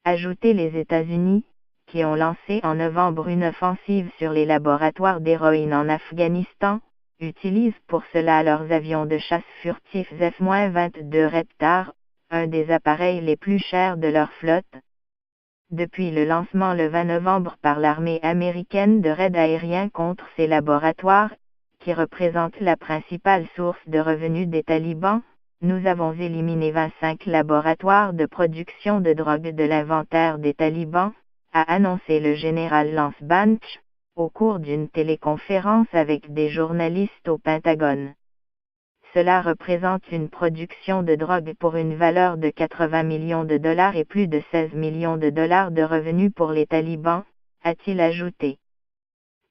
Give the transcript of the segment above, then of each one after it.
ajouté les États-Unis, qui ont lancé en novembre une offensive sur les laboratoires d'héroïne en Afghanistan, utilisent pour cela leurs avions de chasse furtifs F-22 Reptar, un des appareils les plus chers de leur flotte. Depuis le lancement le 20 novembre par l'armée américaine de raids aériens contre ces laboratoires, qui représentent la principale source de revenus des talibans, nous avons éliminé 25 laboratoires de production de drogue de l'inventaire des talibans, a annoncé le général Lance Banch, au cours d'une téléconférence avec des journalistes au Pentagone. Cela représente une production de drogue pour une valeur de 80 millions de dollars et plus de 16 millions de dollars de revenus pour les talibans, a-t-il ajouté.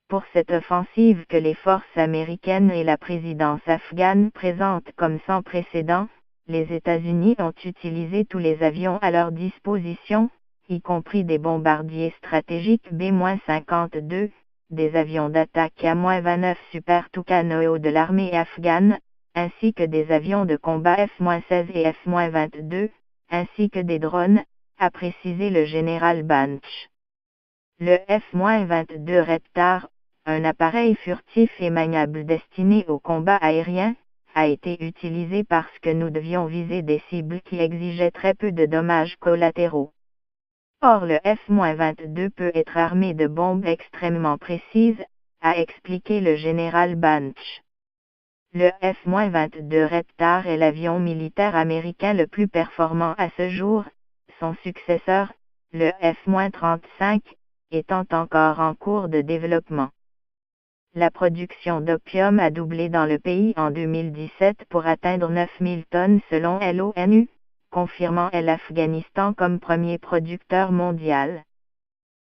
Pour cette offensive que les forces américaines et la présidence afghane présentent comme sans précédent, les États-Unis ont utilisé tous les avions à leur disposition, y compris des bombardiers stratégiques B-52, des avions d'attaque A-29 Super Tucano de l'armée afghane, ainsi que des avions de combat F-16 et F-22, ainsi que des drones, a précisé le général Banch. Le F-22 Reptar, un appareil furtif et maniable destiné au combat aérien, a été utilisé parce que nous devions viser des cibles qui exigeaient très peu de dommages collatéraux. Or le F-22 peut être armé de bombes extrêmement précises, a expliqué le général Banch. Le F-22 Reptar est l'avion militaire américain le plus performant à ce jour, son successeur, le F-35, étant encore en cours de développement. La production d'opium a doublé dans le pays en 2017 pour atteindre 9000 tonnes selon l'ONU, confirmant l'Afghanistan comme premier producteur mondial.